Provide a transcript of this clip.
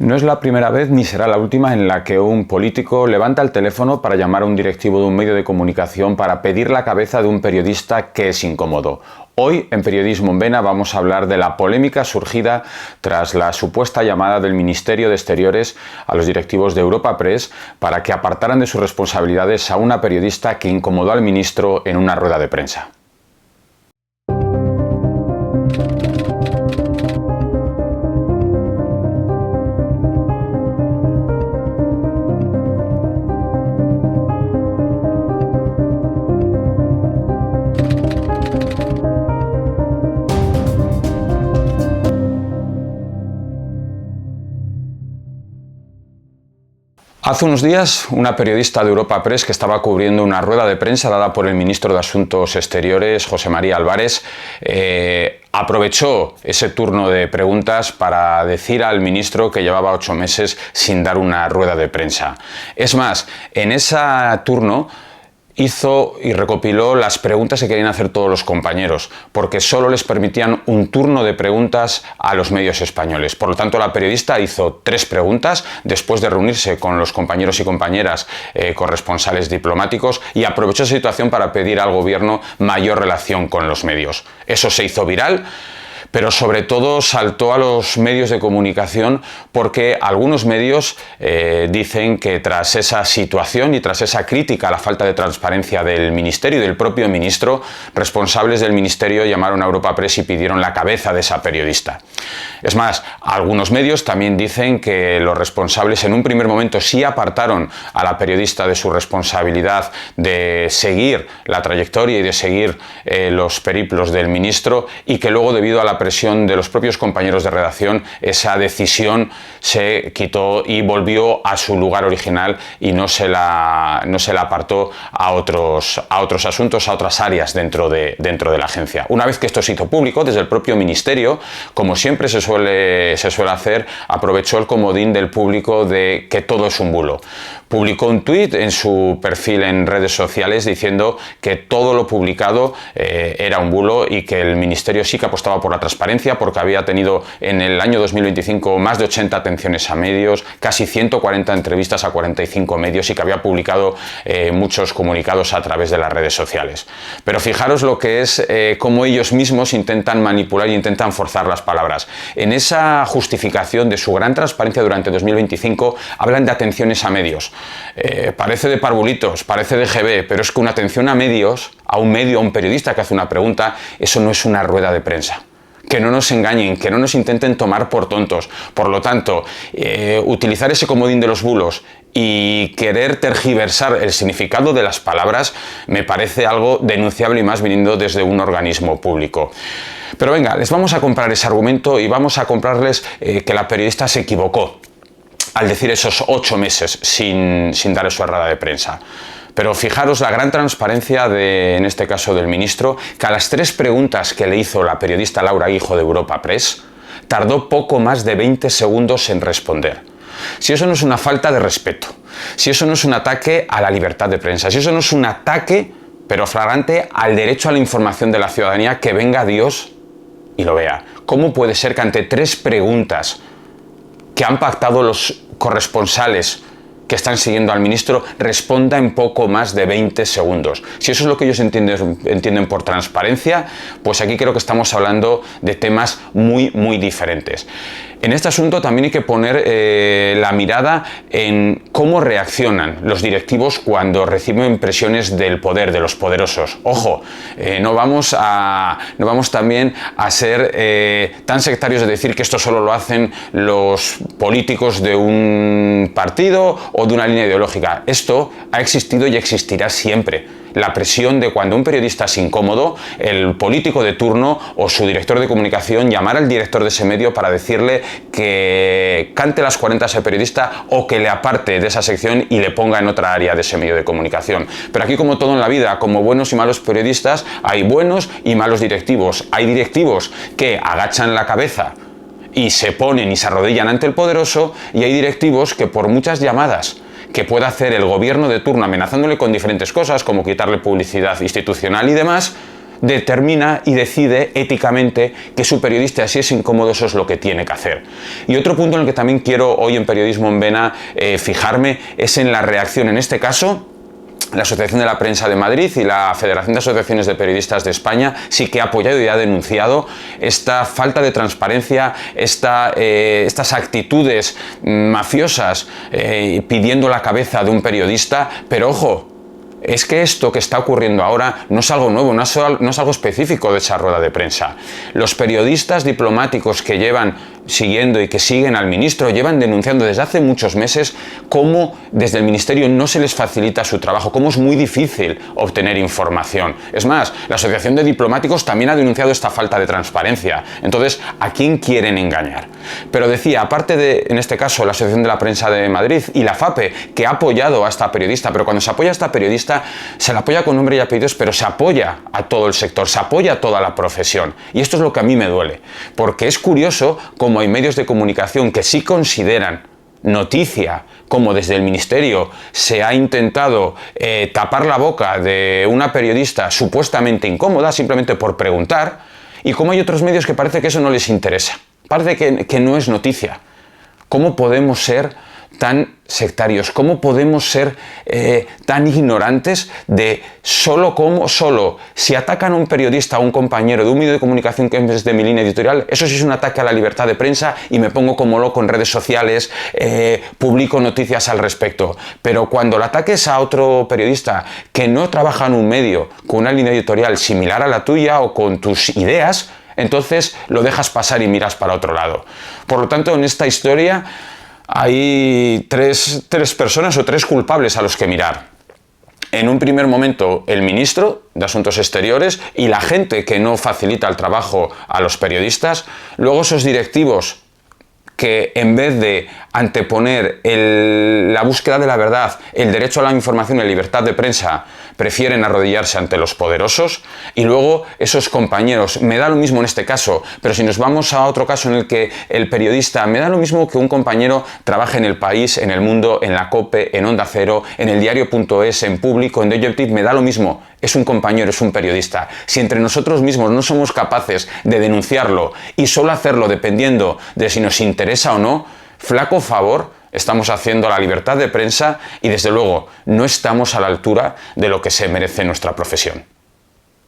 No es la primera vez ni será la última en la que un político levanta el teléfono para llamar a un directivo de un medio de comunicación para pedir la cabeza de un periodista que es incómodo. Hoy, en Periodismo en Vena, vamos a hablar de la polémica surgida tras la supuesta llamada del Ministerio de Exteriores a los directivos de Europa Press para que apartaran de sus responsabilidades a una periodista que incomodó al ministro en una rueda de prensa. Hace unos días, una periodista de Europa Press que estaba cubriendo una rueda de prensa dada por el ministro de Asuntos Exteriores, José María Álvarez, aprovechó ese turno de preguntas para decir al ministro que llevaba 8 meses sin dar una rueda de prensa. Es más, en ese turno hizo y recopiló las preguntas que querían hacer todos los compañeros, porque solo les permitían un turno de preguntas a los medios españoles. Por lo tanto, la periodista hizo 3 preguntas después de reunirse con los compañeros y compañeras corresponsales diplomáticos y aprovechó esa situación para pedir al gobierno mayor relación con los medios. Eso se hizo viral, pero sobre todo saltó a los medios de comunicación porque algunos medios dicen que tras esa situación y tras esa crítica a la falta de transparencia del ministerio y del propio ministro, responsables del ministerio llamaron a Europa Press y pidieron la cabeza de esa periodista. Es más, algunos medios también dicen que los responsables en un primer momento sí apartaron a la periodista de su responsabilidad de seguir la trayectoria y de seguir los periplos del ministro y que luego, debido a la presión de los propios compañeros de redacción, esa decisión se quitó y volvió a su lugar original y no se la apartó a otros asuntos, a otras áreas dentro de la agencia. Una vez que esto se hizo público, desde el propio ministerio, como siempre se suele hacer, aprovechó el comodín del público de que todo es un bulo. Publicó un tuit en su perfil en redes sociales diciendo que todo lo publicado era un bulo y que el ministerio sí que apostaba por la transparencia porque había tenido en el año 2025 más de 80 atenciones a medios, casi 140 entrevistas a 45 medios y que había publicado muchos comunicados a través de las redes sociales. Pero fijaros lo que es cómo ellos mismos intentan manipular e intentan forzar las palabras. En esa justificación de su gran transparencia durante 2025 hablan de atenciones a medios. Parece de parvulitos, parece de GB, pero es que una atención a medios, a un medio, a un periodista que hace una pregunta, eso no es una rueda de prensa. Que no nos engañen, que no nos intenten tomar por tontos. Por lo tanto, utilizar ese comodín de los bulos y querer tergiversar el significado de las palabras me parece algo denunciable y más viniendo desde un organismo público. Pero venga, les vamos a comprar ese argumento y vamos a comprarles que la periodista se equivocó al decir esos 8 meses sin dar su rueda de prensa. Pero fijaros la gran transparencia en este caso del ministro, que a las 3 preguntas que le hizo la periodista Laura Guijo de Europa Press, tardó poco más de 20 segundos en responder. Si eso no es una falta de respeto, si eso no es un ataque a la libertad de prensa, si eso no es un ataque, pero flagrante, al derecho a la información de la ciudadanía, que venga Dios y lo vea. ¿Cómo puede ser que ante 3 preguntas que han pactado los corresponsales que están siguiendo al ministro responda en poco más de 20 segundos? Si eso es lo que ellos entienden por transparencia, pues aquí creo que estamos hablando de temas muy diferentes. En este asunto también hay que poner la mirada en cómo reaccionan los directivos cuando reciben presiones del poder, de los poderosos. Ojo, no vamos también a ser tan sectarios de decir que esto solo lo hacen los políticos de un partido o de una línea ideológica. Esto ha existido y existirá siempre. La presión de cuando un periodista es incómodo, el político de turno o su director de comunicación llamar al director de ese medio para decirle que cante las 40 a ese periodista o que le aparte de esa sección y le ponga en otra área de ese medio de comunicación. Pero aquí, como todo en la vida, como buenos y malos periodistas, hay buenos y malos directivos. Hay directivos que agachan la cabeza y se ponen y se arrodillan ante el poderoso, y hay directivos que, por muchas llamadas que pueda hacer el gobierno de turno amenazándole con diferentes cosas como quitarle publicidad institucional y demás, determina y decide éticamente que su periodista, si es incómodo, eso es lo que tiene que hacer. Y otro punto en el que también quiero hoy en Periodismo en Vena fijarme es en la reacción, en este caso, la Asociación de la Prensa de Madrid y la Federación de Asociaciones de Periodistas de España sí que ha apoyado y ha denunciado esta falta de transparencia, estas actitudes mafiosas pidiendo la cabeza de un periodista, pero ojo, es que esto que está ocurriendo ahora no es algo nuevo, no es algo específico de esa rueda de prensa. Los periodistas diplomáticos que llevan siguiendo y que siguen al ministro llevan denunciando desde hace muchos meses cómo desde el ministerio no se les facilita su trabajo, cómo es muy difícil obtener información. Es más, la Asociación de Diplomáticos también ha denunciado esta falta de transparencia. Entonces, ¿a quién quieren engañar? Pero decía, aparte de, en este caso, la Asociación de la Prensa de Madrid y la FAPE, que ha apoyado a esta periodista, pero cuando se apoya a esta periodista, se la apoya con nombre y apellidos, pero se apoya a todo el sector, se apoya a toda la profesión. Y esto es lo que a mí me duele, porque es curioso cómo hay medios de comunicación que sí consideran noticia, como desde el ministerio se ha intentado tapar la boca de una periodista supuestamente incómoda, simplemente por preguntar, y como hay otros medios que parece que eso no les interesa, parece que no es noticia. ¿Cómo podemos ser tan sectarios? ¿Cómo podemos ser tan ignorantes de solo si atacan a un periodista o a un compañero de un medio de comunicación que es de mi línea editorial, eso sí es un ataque a la libertad de prensa y me pongo como loco en redes sociales, publico noticias al respecto? Pero cuando el ataque es a otro periodista que no trabaja en un medio con una línea editorial similar a la tuya o con tus ideas, entonces lo dejas pasar y miras para otro lado. Por lo tanto, en esta historia hay tres personas o tres culpables a los que mirar. En un primer momento, el ministro de Asuntos Exteriores y la gente que no facilita el trabajo a los periodistas. Luego esos directivos que en vez de anteponer la búsqueda de la verdad, el derecho a la información y la libertad de prensa, prefieren arrodillarse ante los poderosos. Y luego esos compañeros, me da lo mismo en este caso, pero si nos vamos a otro caso en el que el periodista, me da lo mismo que un compañero trabaje en El País, en El Mundo, en la COPE, en Onda Cero, en El Diario.es, en Público, en The Objective, me da lo mismo. Es un compañero, es un periodista. Si entre nosotros mismos no somos capaces de denunciarlo y solo hacerlo dependiendo de si nos interesa o no, flaco favor estamos haciendo a la libertad de prensa y desde luego no estamos a la altura de lo que se merece nuestra profesión.